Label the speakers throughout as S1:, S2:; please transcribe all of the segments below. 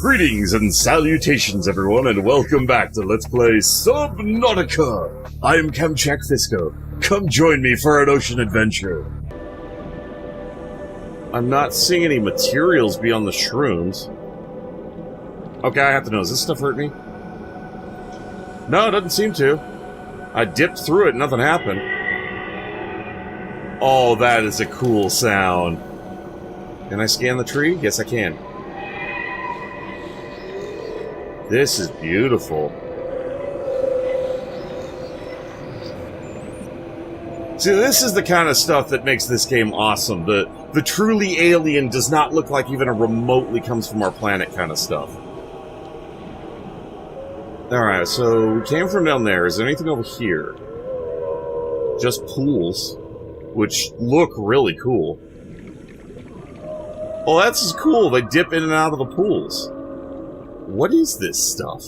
S1: Greetings and salutations, everyone, and welcome back to Let's Play Subnautica! I am Kamchak Fisco. Come join me for an ocean adventure. I'm not seeing any materials beyond the shrooms. Okay, I have to know, does this stuff hurt me? No, it doesn't seem to. I dipped through it, nothing happened. Oh, that is a cool sound. Can I scan the tree? Yes, I can. This is beautiful. See, this is the kind of stuff that makes this game awesome. The truly alien does not look like even a remotely comes from our planet kind of stuff. Alright, so we came from down there. Is there anything over here? Just pools, which look really cool. Oh, that's just cool. They dip in and out of the pools. What is this stuff?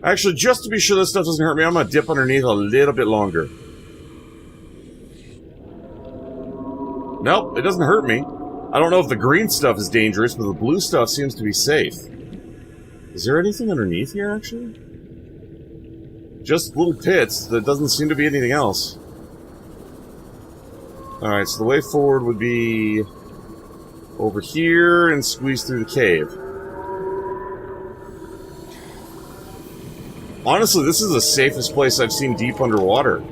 S1: Actually, just to be sure this stuff doesn't hurt me, I'm gonna dip underneath a little bit longer. Nope, it doesn't hurt me. I don't know if the green stuff is dangerous, but the blue stuff seems to be safe. Is there anything underneath here, actually? Just little pits. That doesn't seem to be anything else. Alright, so the way forward would be over here and squeeze through the cave. Honestly, this is the safest place I've seen deep underwater.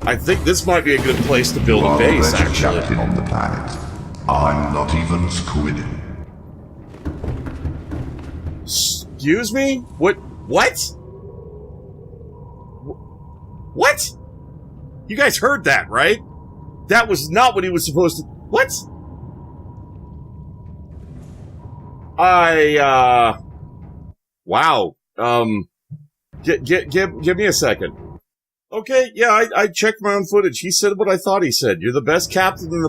S1: I think this might be a good place to build a base, actually.
S2: Captain on the planet. I'm not even squidding.
S1: Excuse me? What? What? You guys heard that, right? That was not what he was supposed to... What? Wow. Give me a second. Okay, yeah, I checked my own footage. He said what I thought he said. You're the best captain on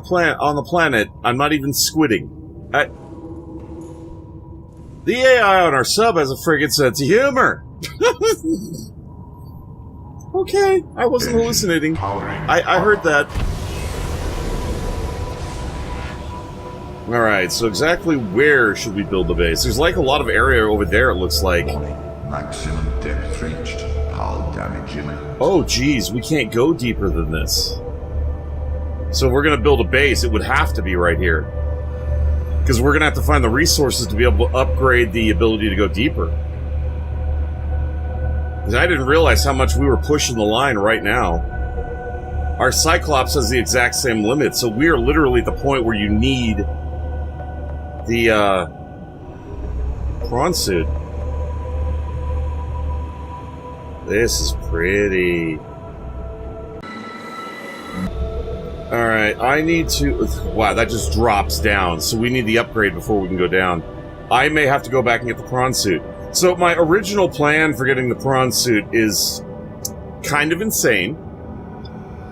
S1: the planet. I'm not even squidding. The AI on our sub has a friggin' sense of humor. Okay, I wasn't hallucinating. I heard that. Alright, so exactly where should we build the base? There's like a lot of area over there, it looks like.
S2: Maximum depth reached. Hull damage imminent.
S1: Oh, geez, we can't go deeper than this. So if we're gonna build a base, it would have to be right here. Because we're gonna have to find the resources to be able to upgrade the ability to go deeper. Because I didn't realize how much we were pushing the line right now. Our Cyclops has the exact same limit, so we are literally at the point where you need the, prawn suit. This is pretty. Alright, I need to... Wow, that just drops down, so we need the upgrade before we can go down. I may have to go back and get the prawn suit. So my original plan for getting the prawn suit is kind of insane.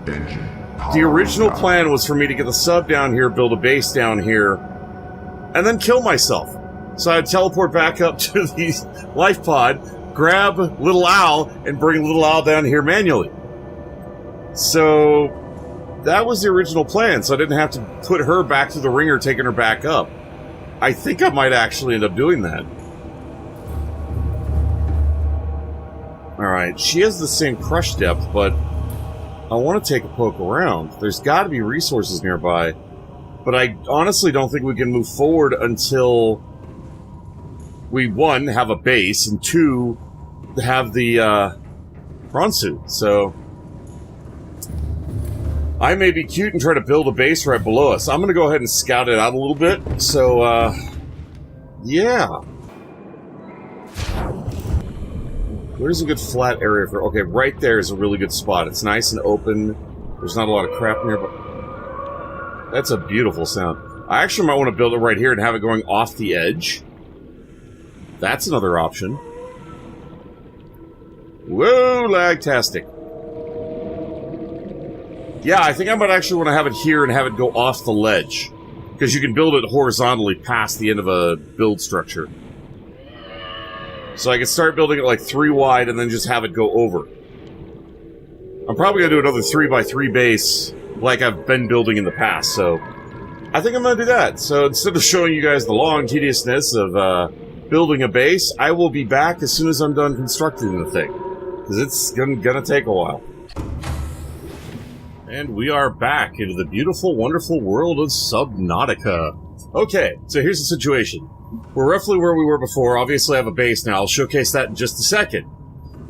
S1: The original plan was for me to get the sub down here, build a base down here, and then kill myself. So I'd teleport back up to the life pod, grab Little Owl, and bring Little Owl down here manually. So that was the original plan, so I didn't have to put her back to the ringer, taking her back up. I think I might actually end up doing that. Alright, she has the same crush depth, but I want to take a poke around. There's got to be resources nearby. But I honestly don't think we can move forward until we, one, have a base, and two, have the prawn suit. So I may be cute and try to build a base right below us. I'm going to go ahead and scout it out a little bit. So, yeah. Where's a good flat area for... Okay, right there is a really good spot. It's nice and open. There's not a lot of crap nearby. That's a beautiful sound. I actually might want to build it right here and have it going off the edge. That's another option. Whoa, lagtastic. Yeah, I think I might actually want to have it here and have it go off the ledge. Because you can build it horizontally past the end of a build structure. So I can start building it like 3 wide and then just have it go over. I'm probably going to do another 3x3 base like I've been building in the past, so... I think I'm going to do that. So instead of showing you guys the long tediousness of building a base, I will be back as soon as I'm done constructing the thing. Because it's going to take a while. And we are back into the beautiful, wonderful world of Subnautica. Okay, so here's the situation. We're roughly where we were before. Obviously, I have a base now. I'll showcase that in just a second.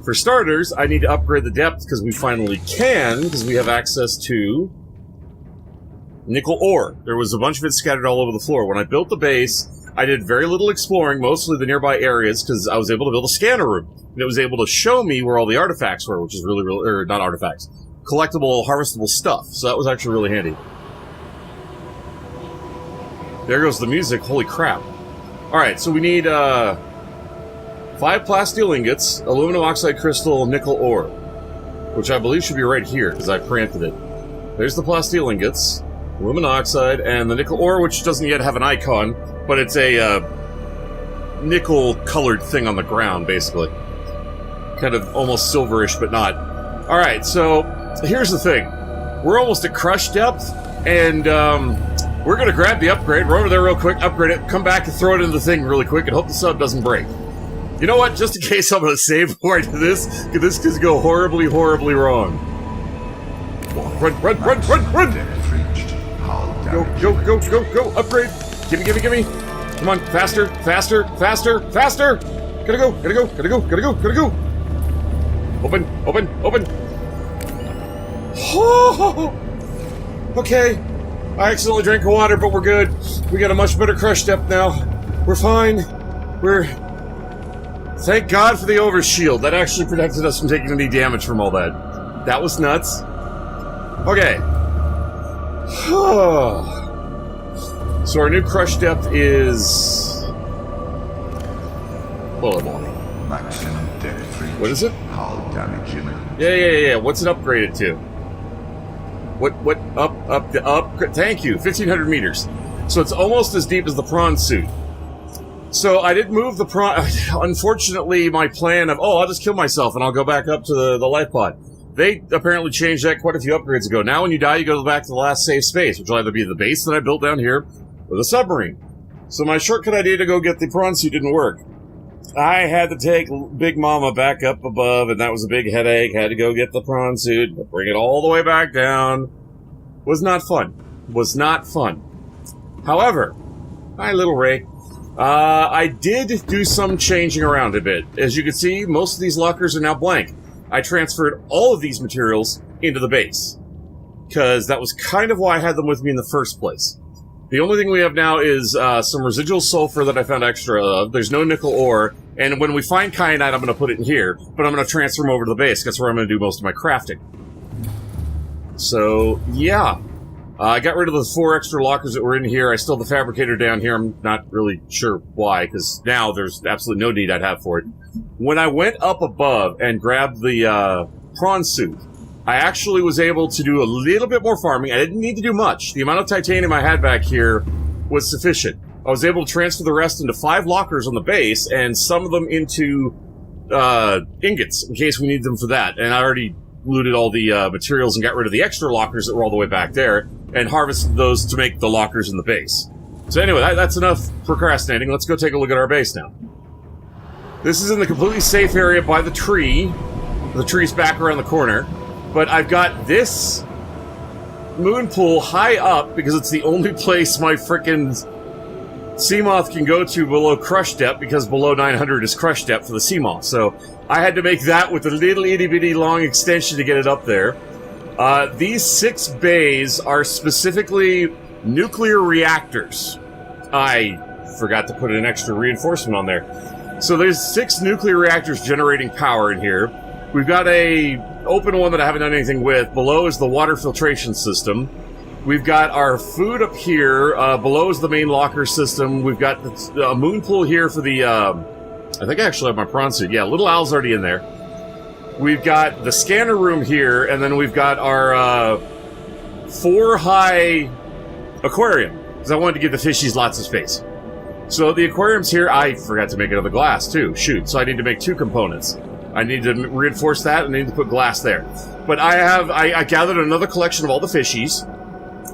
S1: For starters, I need to upgrade the depth because we finally can, because we have access to nickel ore. There was a bunch of it scattered all over the floor. When I built the base, I did very little exploring, mostly the nearby areas, because I was able to build a scanner room. And it was able to show me where all the artifacts were, which is really, or not artifacts, collectible, harvestable stuff. So that was actually really handy. There goes the music. Holy crap. Alright, so we need 5 plasteel ingots, aluminum oxide crystal, nickel ore, which I believe should be right here, because I planted it. There's the plasteel ingots, aluminum oxide, and the nickel ore, which doesn't yet have an icon, but it's a nickel-colored thing on the ground, basically. Kind of almost silverish, but not. Alright, so here's the thing. We're almost at crush depth, and we're going to grab the upgrade, run over there real quick, upgrade it, come back and throw it into the thing really quick, and hope the sub doesn't break. You know what? Just in case I'm going to save before I do this, because this could go horribly, horribly wrong. Run, run, run, run, run! Go, upgrade! Gimme! Come on, faster! Gotta go! Open! Oh, okay. I accidentally drank water, but we're good. We got a much better crush depth now. We're fine. Thank God for the overshield. That actually protected us from taking any damage from all that. That was nuts. Okay. So our new crush depth is... bullet ball.
S2: Maximum depth reached.
S1: What is it?
S2: Hull damage imminent.
S1: Yeah. What's it upgraded to? What? Up. Thank you. 1,500 meters. So it's almost as deep as the prawn suit. So I did move the prawn... Unfortunately, my plan of, I'll just kill myself and I'll go back up to the life pod. They apparently changed that quite a few upgrades ago. Now when you die, you go back to the last safe space, which will either be the base that I built down here or the submarine. So my shortcut idea to go get the prawn suit didn't work. I had to take Big Mama back up above, and that was a big headache. Had to go get the prawn suit, bring it all the way back down. Was not fun. However, hi, little Ray. I did do some changing around a bit. As you can see, most of these lockers are now blank. I transferred all of these materials into the base, because that was kind of why I had them with me in the first place. The only thing we have now is some residual sulfur that I found extra of. There's no nickel ore, and when we find kyanite, I'm going to put it in here, but I'm going to transfer them over to the base. That's where I'm going to do most of my crafting. So, yeah. I got rid of the 4 extra lockers that were in here. I still have the fabricator down here. I'm not really sure why, because now there's absolutely no need I'd have for it. When I went up above and grabbed the prawn suit, I actually was able to do a little bit more farming. I didn't need to do much. The amount of titanium I had back here was sufficient. I was able to transfer the rest into 5 lockers on the base, and some of them into ingots, in case we need them for that. And I already looted all the materials and got rid of the extra lockers that were all the way back there, and harvested those to make the lockers in the base. So anyway, that's enough procrastinating. Let's go take a look at our base now. This is in the completely safe area by the tree. The tree's back around the corner. But I've got this moon pool high up because it's the only place my frickin' Seamoth can go to below crush depth, because below 900 is crush depth for the Seamoth. So I had to make that with a little itty-bitty long extension to get it up there. These 6 bays are specifically nuclear reactors. I forgot to put an extra reinforcement on there. So there's 6 nuclear reactors generating power in here. We've got a open one that I haven't done anything with. Below is the water filtration system. We've got our food up here. Below is the main locker system. We've got the moon pool here for the... I think I actually have my prawn suit. Yeah, Little Owl's already in there. We've got the scanner room here, and then we've got our 4-high aquarium, because I wanted to give the fishies lots of space. So the aquarium's here. I forgot to make it of the glass, too. Shoot, so I need to make 2 components. I need to reinforce that, and I need to put glass there. But I gathered another collection of all the fishies.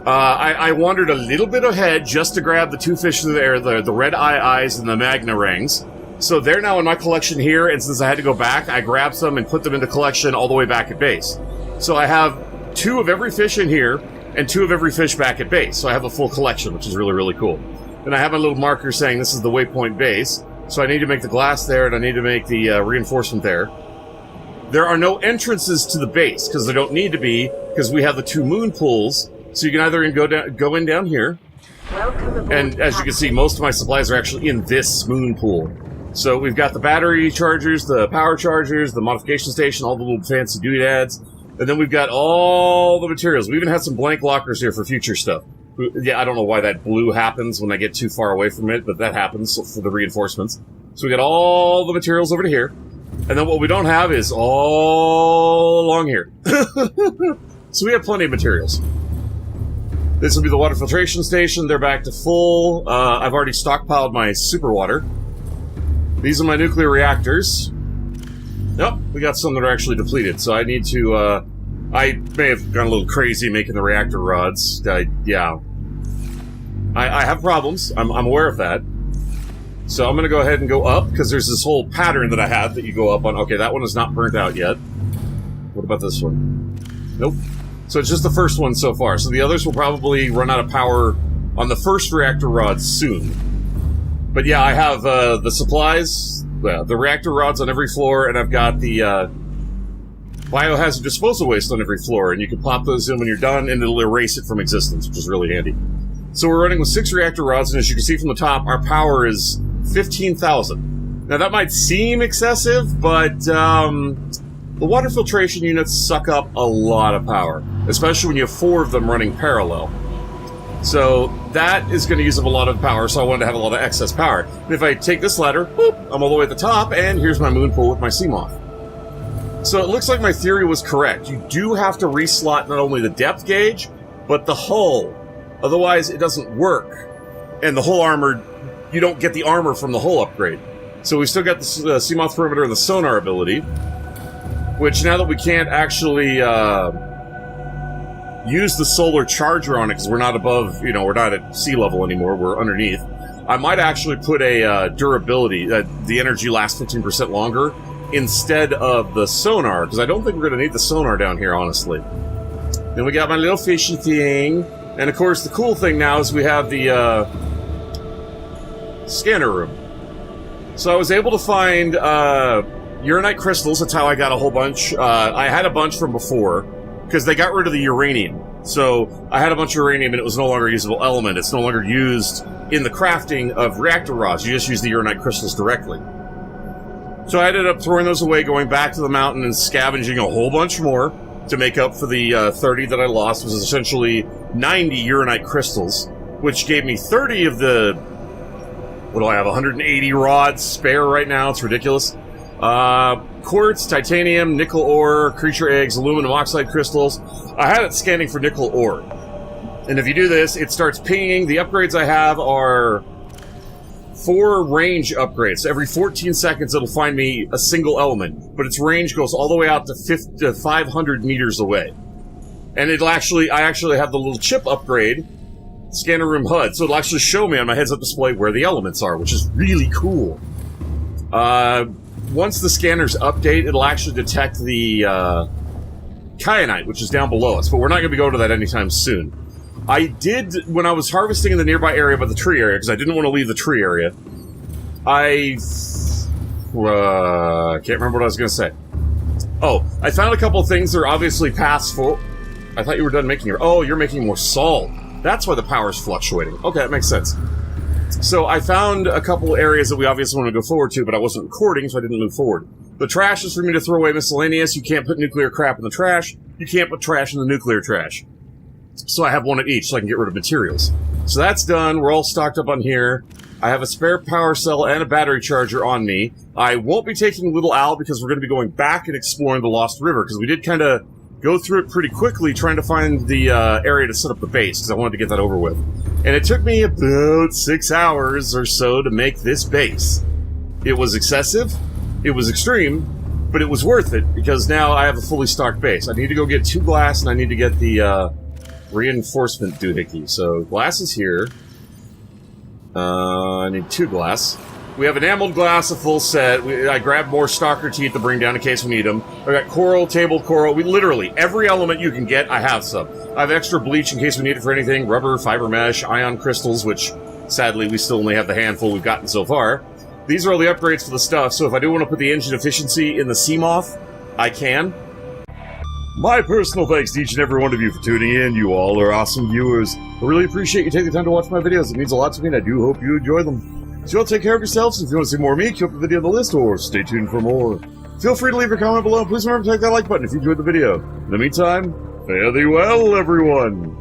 S1: I wandered a little bit ahead just to grab the two fish there, the red eyes and the magna rings. So they're now in my collection here, and since I had to go back, I grabbed some and put them into collection all the way back at base. So I have 2 of every fish in here, and 2 of every fish back at base. So I have a full collection, which is really, really cool. And I have my little marker saying this is the waypoint base. So I need to make the glass there, and I need to make the reinforcement there. There are no entrances to the base, because there don't need to be, because we have the 2 moon pools. So you can either go in down here, and as you can see, most of my supplies are actually in this moon pool. So we've got the battery chargers, the power chargers, the modification station, all the little fancy doodads, and then we've got all the materials. We even have some blank lockers here for future stuff. Yeah, I don't know why that blue happens when I get too far away from it, but that happens for the reinforcements. So we got all the materials over to here, and then what we don't have is all along here. So we have plenty of materials. This will be the water filtration station. They're back to full. I've already stockpiled my super water. These are my nuclear reactors. Nope, we got some that are actually depleted, so I need to, I may have gone a little crazy making the reactor rods. Yeah. I have problems. I'm aware of that. So I'm going to go ahead and go up, because there's this whole pattern that I have that you go up on. Okay, that one is not burnt out yet. What about this one? Nope. So it's just the first one so far. So the others will probably run out of power on the first reactor rods soon. But yeah, I have the supplies, the reactor rods on every floor, and I've got the biohazard disposal waste on every floor, and you can pop those in when you're done, and it'll erase it from existence, which is really handy. So we're running with 6 reactor rods, and as you can see from the top, our power is 15,000. Now that might seem excessive, but the water filtration units suck up a lot of power, especially when you have 4 of them running parallel. So that is going to use up a lot of power, so I wanted to have a lot of excess power. And if I take this ladder, whoop, I'm all the way at the top, and here's my moon pool with my Seamoth. So it looks like my theory was correct. You do have to reslot not only the depth gauge, but the hull. Otherwise, it doesn't work. And the hull armor, you don't get the armor from the hull upgrade. So we still got the Seamoth perimeter and the sonar ability, which now that we can't actually use the solar charger on it because we're not above, we're not at sea level anymore, we're underneath, I might actually put a durability, the energy lasts 15% longer, instead of the sonar, because I don't think we're going to need the sonar down here, honestly. Then we got my little fishy thing, and of course the cool thing now is we have the scanner room. So I was able to find uranite crystals. That's how I got a whole bunch. I had a bunch from before, because they got rid of the uranium. So I had a bunch of uranium and it was no longer a usable element. It's no longer used in the crafting of reactor rods. You just use the uranite crystals directly. So I ended up throwing those away, going back to the mountain and scavenging a whole bunch more to make up for the 30 that I lost. It was essentially 90 uranite crystals, which gave me 30 of the... What do I have? 180 rods spare right now. It's ridiculous. Quartz, titanium, nickel ore, creature eggs, aluminum oxide crystals. I had it scanning for nickel ore. And if you do this, it starts pinging. The upgrades I have are 4 range upgrades. So every 14 seconds, it'll find me a single element. But its range goes all the way out to 500 meters away. And I actually have the little chip upgrade, scanner room HUD. So it'll actually show me on my heads-up display where the elements are, which is really cool. Once the scanners update, it'll actually detect the kyanite, which is down below us, but we're not going to be going to that anytime soon. I did, when I was harvesting in the nearby area by the tree area, because I didn't want to leave the tree area, I can't remember what I was going to say. Oh, I found a couple of things that are obviously past full. I thought you were done making your... Oh, you're making more salt. That's why the power's fluctuating. Okay, that makes sense. So I found a couple areas that we obviously want to go forward to, but I wasn't recording, so I didn't move forward. The trash is for me to throw away miscellaneous. You can't put nuclear crap in the trash. You can't put trash in the nuclear trash. So I have one of each so I can get rid of materials. So that's done. We're all stocked up on here. I have a spare power cell and a battery charger on me. I won't be taking Little Al because we're going to be going back and exploring the Lost River, because we did kind of go through it pretty quickly trying to find the area to set up the base, because I wanted to get that over with. And it took me about 6 hours or so to make this base. It was excessive, it was extreme, but it was worth it, because now I have a fully stocked base. I need to go get 2 glass, and I need to get the reinforcement doohickey. So glass is here. I need 2 glass. We have enameled glass, a full set. I grabbed more stalker teeth to bring down in case we need them. I got coral, table coral. We literally, every element you can get, I have some. I have extra bleach in case we need it for anything. Rubber, fiber mesh, ion crystals, which sadly we still only have the handful we've gotten so far. These are all the upgrades for the stuff, so if I do want to put the engine efficiency in the Seamoth, I can. My personal thanks to each and every one of you for tuning in. You all are awesome viewers. I really appreciate you taking the time to watch my videos. It means a lot to me, and I do hope you enjoy them. So you all take care of yourselves. If you want to see more of me, keep up the video on the list, or stay tuned for more. Feel free to leave a comment below. Please remember to click that like button if you enjoyed the video. In the meantime, fare thee well, everyone.